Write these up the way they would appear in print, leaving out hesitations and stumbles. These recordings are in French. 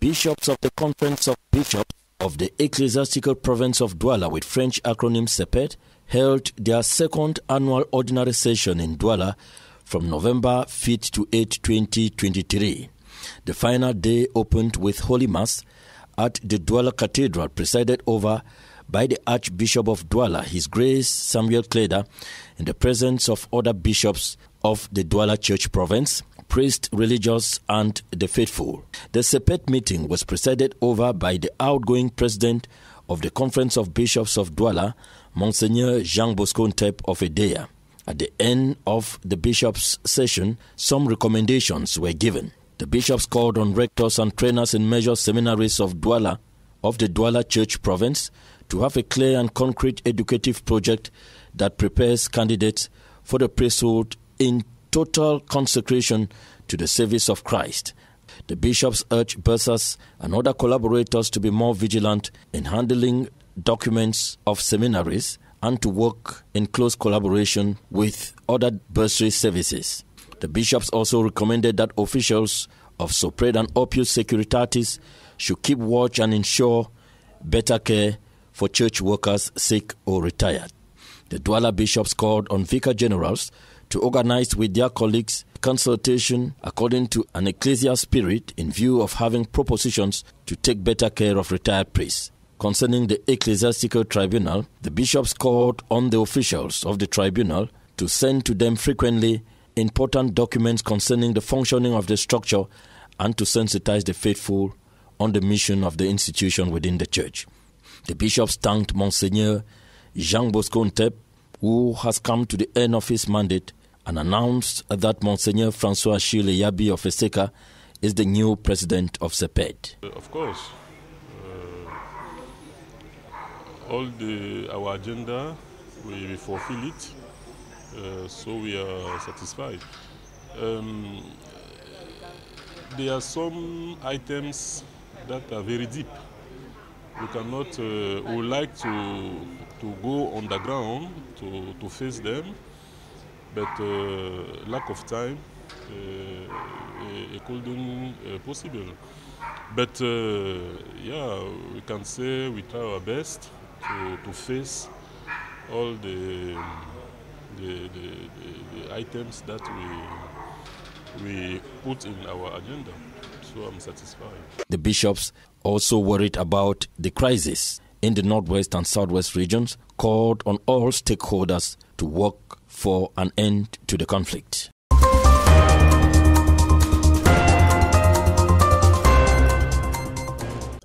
bishops of the Conference of Bishops of the Ecclesiastical Province of Douala, with French acronym CEPED, held their second annual ordinary session in Douala from November 5th to 8th, 2023. The final day opened with Holy Mass at the Douala Cathedral, presided over by the Archbishop of Douala, His Grace Samuel Kleda, in the presence of other bishops of the Douala Church Province, priests, religious, and the faithful. The CEPED meeting was presided over by the outgoing president of the Conference of Bishops of Douala, Monseigneur Jean Bosco Ntep of Edea. At the end of the bishops' session, some recommendations were given. The bishops called on rectors and trainers in major seminaries of Douala, of the Douala Church Province, to have a clear and concrete educative project that prepares candidates for the priesthood in total consecration to the service of Christ. The bishops urged bursars and other collaborators to be more vigilant in handling documents of seminaries and to work in close collaboration with other bursary services. The bishops also recommended that officials of Sopred and Opus Securitatis should keep watch and ensure better care for church workers sick or retired. The Douala bishops called on vicar generals to organize with their colleagues consultation according to an ecclesial spirit in view of having propositions to take better care of retired priests. Concerning the ecclesiastical tribunal, the bishops called on the officials of the tribunal to send to them frequently important documents concerning the functioning of the structure and to sensitize the faithful on the mission of the institution within the church. The bishops thanked Monseigneur Jean Bosco Ntep, who has come to the end of his mandate, and announced that Monseigneur Francois Achille Yabi of Eseka is the new president of CEPED. Of course, our agenda, we fulfill it, so we are satisfied. There are some items that are very deep. We cannot, we would like to go on the ground to face them, but lack of time, it couldn't possible. But yeah, we can say we try our best to face all the items that we put in our agenda. So I'm satisfied. The bishops also worried about the crisis in the northwest and southwest regions, called on all stakeholders to work for an end to the conflict.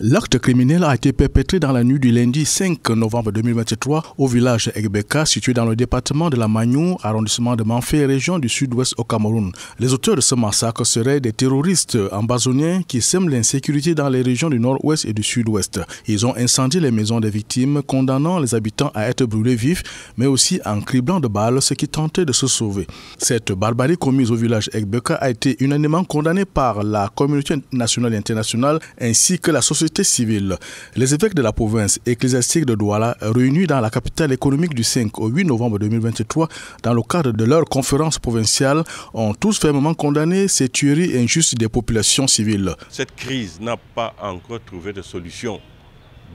L'acte criminel a été perpétré dans la nuit du lundi 5 novembre 2023 au village Egbeka, situé dans le département de la Magnou, arrondissement de Manfé, région du sud-ouest au Cameroun. Les auteurs de ce massacre seraient des terroristes ambazoniens qui sèment l'insécurité dans les régions du nord-ouest et du sud-ouest. Ils ont incendié les maisons des victimes, condamnant les habitants à être brûlés vifs, mais aussi en criblant de balles ceux qui tentaient de se sauver. Cette barbarie commise au village Egbeka a été unanimement condamnée par la communauté nationale et internationale ainsi que la société civile. Les évêques de la province ecclésiastique de Douala, réunis dans la capitale économique du 5 au 8 novembre 2023 dans le cadre de leur conférence provinciale, ont tous fermement condamné ces tueries injustes des populations civiles. Cette crise n'a pas encore trouvé de solution.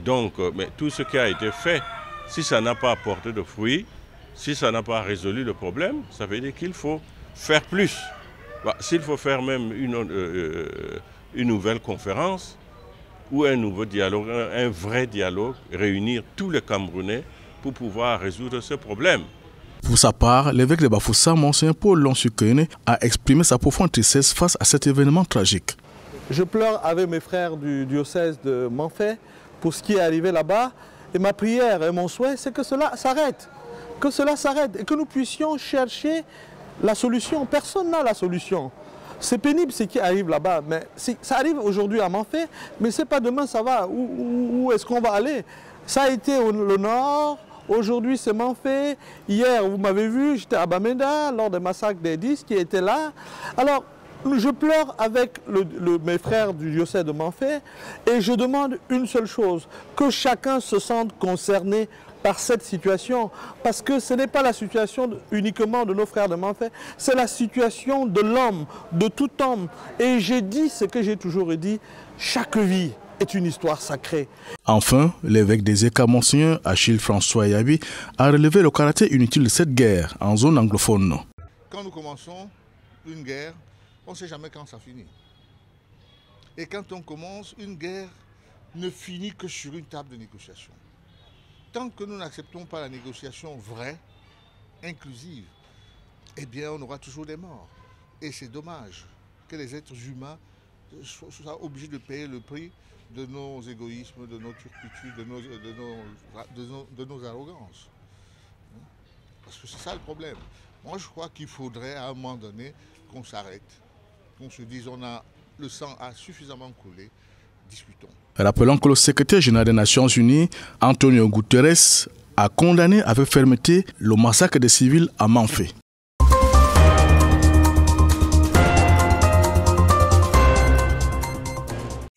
Donc, mais tout ce qui a été fait, si ça n'a pas apporté de fruits, si ça n'a pas résolu le problème, ça veut dire qu'il faut faire plus. S'il faut faire même une nouvelle conférence, ou un nouveau dialogue, un vrai dialogue, réunir tous les Camerounais pour pouvoir résoudre ce problème. Pour sa part, l'évêque de Bafoussa, Monseigneur Paul Lonsukene, a exprimé sa profonde tristesse face à cet événement tragique. Je pleure avec mes frères du diocèse de Manfé pour ce qui est arrivé là-bas. Et ma prière et mon souhait, c'est que cela s'arrête. Que cela s'arrête et que nous puissions chercher la solution. Personne n'a la solution. C'est pénible ce qui arrive là-bas, mais ça arrive aujourd'hui à Manfé, mais c'est pas demain ça va. Où est-ce qu'on va aller? Ça a été le nord, aujourd'hui c'est Manfé. Hier, vous m'avez vu, j'étais à Bamenda lors des massacres des 10 qui étaient là. Alors, je pleure avec mes frères du diocèse de Manfé et je demande une seule chose, que chacun se sente concerné par cette situation. Parce que ce n'est pas la situation uniquement de nos frères de Manfait, c'est la situation de l'homme, de tout homme. Et j'ai dit ce que j'ai toujours dit, chaque vie est une histoire sacrée. Enfin, l'évêque des Eka, Monseigneur Achille François Yabi, a relevé le caractère inutile de cette guerre en zone anglophone. Quand nous commençons une guerre, on ne sait jamais quand ça finit. Et quand on commence, une guerre ne finit que sur une table de négociation. Tant que nous n'acceptons pas la négociation vraie, inclusive, eh bien on aura toujours des morts. Et c'est dommage que les êtres humains soient obligés de payer le prix de nos égoïsmes, de nos turpitudes, de nos arrogances. Parce que c'est ça le problème. Moi je crois qu'il faudrait à un moment donné qu'on s'arrête, qu'on se dise le sang a suffisamment coulé, discutons. Rappelons que le secrétaire général des Nations Unies, Antonio Guterres, a condamné avec fermeté le massacre des civils à Manfait.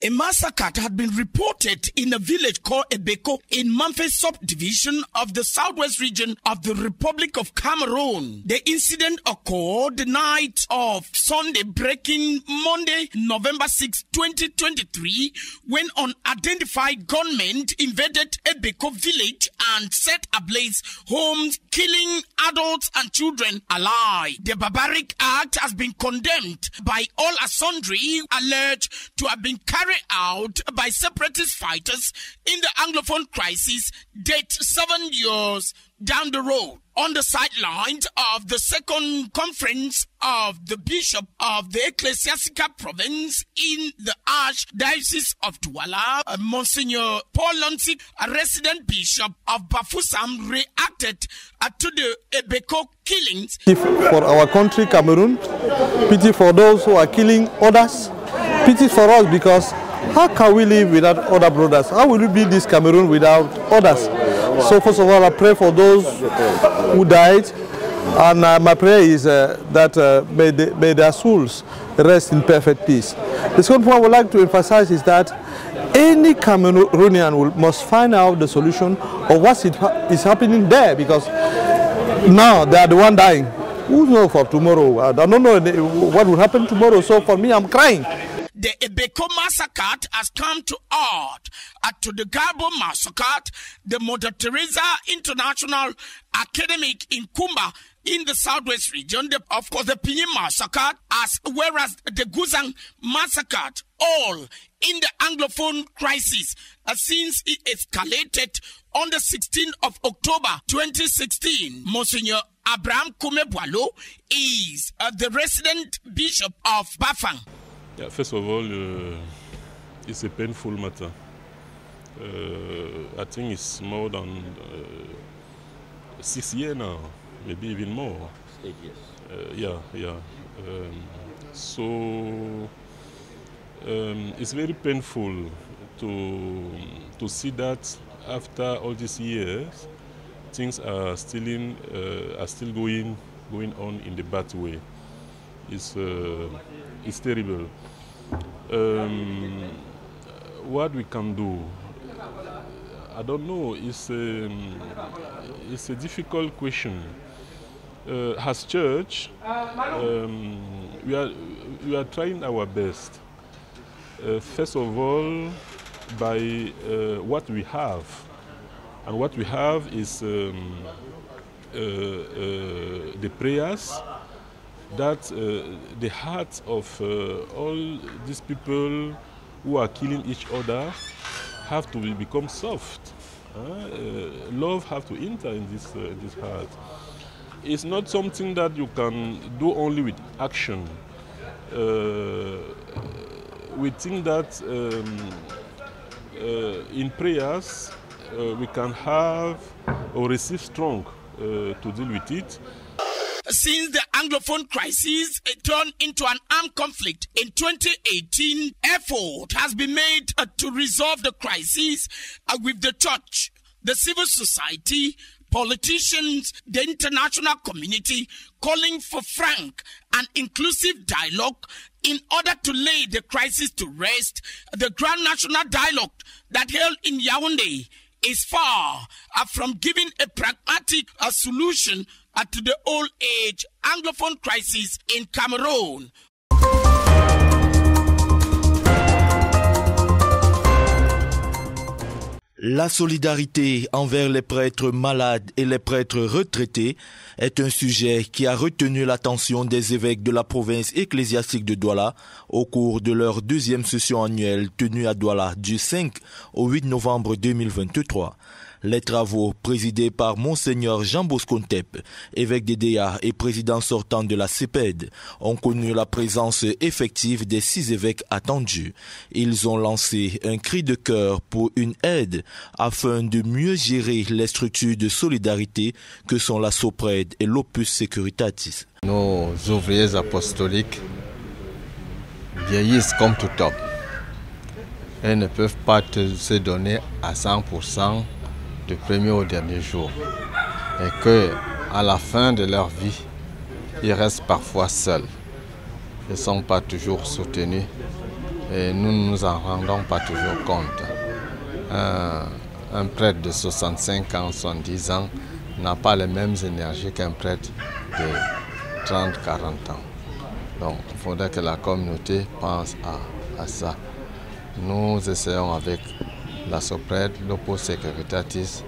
A massacre had been reported in a village called Ebeko in Manfait subdivision of the southwest region of the Republic of Cameroon. The incident occurred the night of Sunday breaking Monday, November 6, 2023, when unidentified gunmen invaded Ebeko village and set ablaze homes, killing adults and children alike. The barbaric act has been condemned by all and sundry, alleged to have been carried out by separatist fighters in the Anglophone crisis date 7 years down the road. On the sidelines of the second conference of the Bishop of the Ecclesiastical Province in the Archdiocese of Douala, Monsignor Paul Lonsik, a resident Bishop of Bafoussam, reacted to the Ebeko killings. For our country, Cameroon, pity for those who are killing others, pity for us, because how can we live without other brothers? How will we build this Cameroon without others? So first of all, I pray for those who died, and my prayer is that may their souls rest in perfect peace. The second point I would like to emphasize is that any Cameroonian must find out the solution of what is happening there, because now they are the one dying. Who knows for tomorrow? I don't know what will happen tomorrow, so for me I'm crying. The Ebeko massacre has come to art to the Garbo massacre, the Mother Teresa International Academic in Kumba in the southwest region, of course the Pinyin massacre, as well as the Guzang massacre, all in the Anglophone crisis since it escalated on the 16th of October 2016. Monsignor Abraham Kumebwalo is the resident bishop of Bafang. Yeah, first of all, it's a painful matter. I think it's more than 6 years now, maybe even more. 8 years. So it's very painful to see that after all these years, things are still going on in the bad way. It's terrible. What we can do, I don't know. It's a difficult question. As church, we are trying our best. First of all, by what we have, and what we have is the prayers, that the hearts of all these people who are killing each other have to become soft. Love have to enter in this heart. It's not something that you can do only with action. We think that in prayers we can have or receive strength to deal with it. Since the Anglophone crisis turned into an armed conflict in 2018, effort has been made to resolve the crisis with the church, the civil society, politicians, the international community calling for frank and inclusive dialogue in order to lay the crisis to rest. The Grand National Dialogue that held in Yaoundé is far from giving a pragmatic solution to the old age Anglophone crisis in Cameroon. La solidarité envers les prêtres malades et les prêtres retraités est un sujet qui a retenu l'attention des évêques de la province ecclésiastique de Douala au cours de leur deuxième session annuelle tenue à Douala du 5 au 8 novembre 2023. Les travaux présidés par Monseigneur Jean Bosco Ntep, évêque d'Edéa et président sortant de la CEPED, ont connu la présence effective des 6 évêques attendus. Ils ont lancé un cri de cœur pour une aide afin de mieux gérer les structures de solidarité que sont la SOPRED et l'Opus Securitatis. Nos ouvriers apostoliques vieillissent comme tout homme et ne peuvent pas se donner à 100% du premier au dernier jour, et que à la fin de leur vie, ils restent parfois seuls. Ils ne sont pas toujours soutenus et nous ne nous en rendons pas toujours compte. Un prêtre de 65 ans, 70 ans n'a pas les mêmes énergies qu'un prêtre de 30, 40 ans. Donc il faudrait que la communauté pense à ça. Nous essayons avec la SOPRED, l'Opus Securitatis,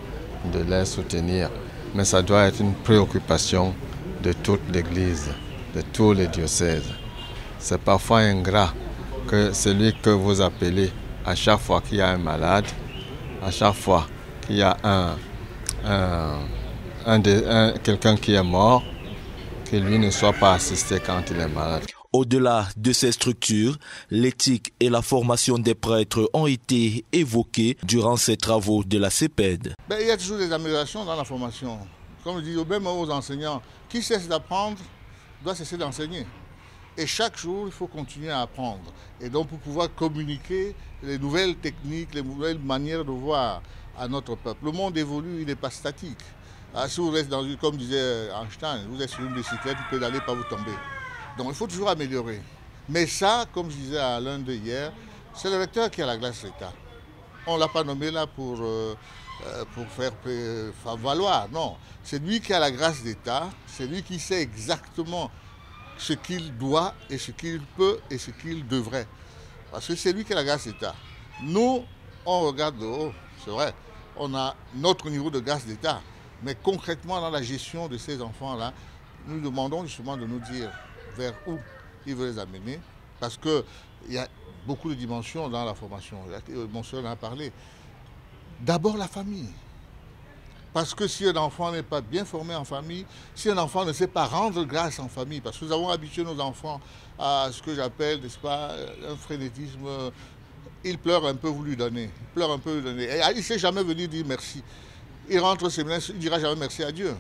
de les soutenir. Mais ça doit être une préoccupation de toute l'Église, de tous les diocèses. C'est parfois ingrat que celui que vous appelez à chaque fois qu'il y a un malade, à chaque fois qu'il y a quelqu'un qui est mort, que lui ne soit pas assisté quand il est malade. Au-delà de ces structures, l'éthique et la formation des prêtres ont été évoquées durant ces travaux de la CEPED. Il y a toujours des améliorations dans la formation. Comme je dis même aux enseignants, qui cesse d'apprendre doit cesser d'enseigner. Et chaque jour, il faut continuer à apprendre. Et donc pour pouvoir communiquer les nouvelles techniques, les nouvelles manières de voir à notre peuple. Le monde évolue, il n'est pas statique. Si vous restez comme disait Einstein, vous êtes sur une bicyclette, vous pédalez, pas vous tomber. Donc il faut toujours améliorer. Mais ça, comme je disais à l'un d'eux hier, c'est le recteur qui a la grâce d'État. On ne l'a pas nommé là pour faire valoir. Non, c'est lui qui a la grâce d'État, c'est lui qui sait exactement ce qu'il doit et ce qu'il peut et ce qu'il devrait. Parce que c'est lui qui a la grâce d'État. Nous, on regarde de haut, c'est vrai, on a notre niveau de grâce d'État. Mais concrètement, dans la gestion de ces enfants-là, nous demandons justement de nous dire vers où il veut les amener, parce qu'il y a beaucoup de dimensions dans la formation. Mon soeur en a parlé. D'abord la famille. Parce que si un enfant n'est pas bien formé en famille, si un enfant ne sait pas rendre grâce en famille, parce que nous avons habitué nos enfants à ce que j'appelle, n'est-ce pas, un frénétisme, il pleure un peu, vous lui donnez. Il pleure un peu, vous lui donnez. Et il ne sait jamais venir dire merci. Il rentre au séminaire, il ne dira jamais merci à Dieu.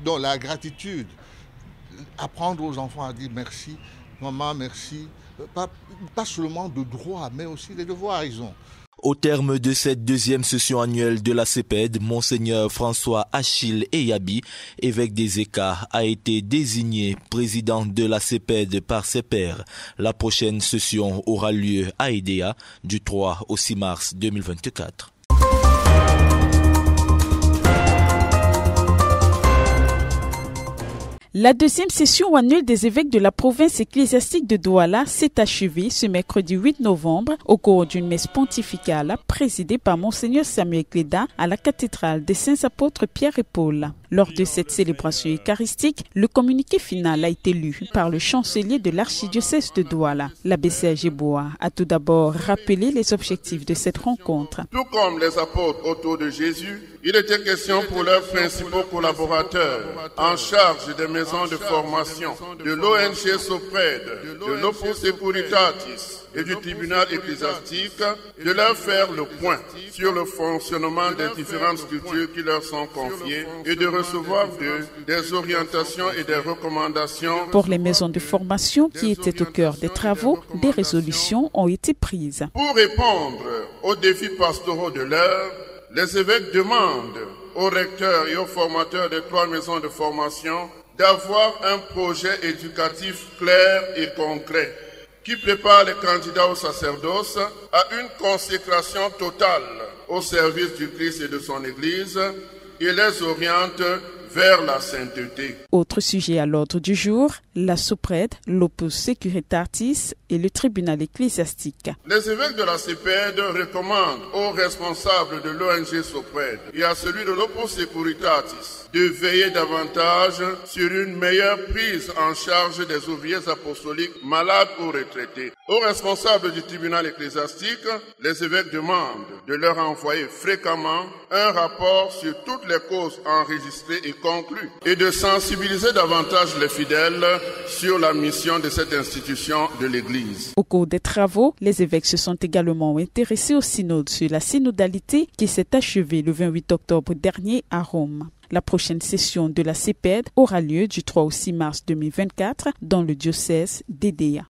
Donc la gratitude, apprendre aux enfants à dire merci, maman, merci, pas seulement de droits, mais aussi des devoirs, ils ont. Au terme de cette deuxième session annuelle de la CEPED, Monseigneur François Achille Eyabi, évêque des Écarts, a été désigné président de la CEPED par ses pairs. La prochaine session aura lieu à Edéa du 3 au 6 mars 2024. La deuxième session annuelle des évêques de la province ecclésiastique de Douala s'est achevée ce mercredi 8 novembre au cours d'une messe pontificale présidée par Monseigneur Samuel Cléda à la cathédrale des Saints Apôtres Pierre et Paul. Lors de cette célébration eucharistique, le communiqué final a été lu par le chancelier de l'archidiocèse de Douala. L'abbé Serge Bois a tout d'abord rappelé les objectifs de cette rencontre. Tout comme les apôtres autour de Jésus, il était question pour leurs principaux collaborateurs en charge des maisons de formation, de l'ONG SOPRED, de l'Opus Securitatis et du tribunal ecclésiastique, de leur faire le point sur le fonctionnement des différentes structures qui leur sont confiées et de recevoir d'eux des orientations et des recommandations. Pour les maisons de formation qui étaient au cœur des travaux, des résolutions ont été prises. Pour répondre aux défis pastoraux de l'heure, les évêques demandent aux recteurs et aux formateurs des 3 maisons de formation d'avoir un projet éducatif clair et concret qui prépare les candidats au sacerdoce à une consécration totale au service du Christ et de son Église et les oriente vers la sainteté. Autre sujet à l'ordre du jour, la sous-prête, l'Opus Securitatis et le tribunal ecclésiastique. Les évêques de la CEPED recommandent aux responsables de l'ONG Sopred et à celui de l'Opus Securitatis de veiller davantage sur une meilleure prise en charge des ouvriers apostoliques malades ou retraités. Aux responsables du tribunal ecclésiastique, les évêques demandent de leur envoyer fréquemment un rapport sur toutes les causes enregistrées et conclues et de sensibiliser davantage les fidèles sur la mission de cette institution de l'Église. Au cours des travaux, les évêques se sont également intéressés au synode sur la synodalité qui s'est achevé le 28 octobre dernier à Rome. La prochaine session de la CEPED aura lieu du 3 au 6 mars 2024 dans le diocèse d'Edea.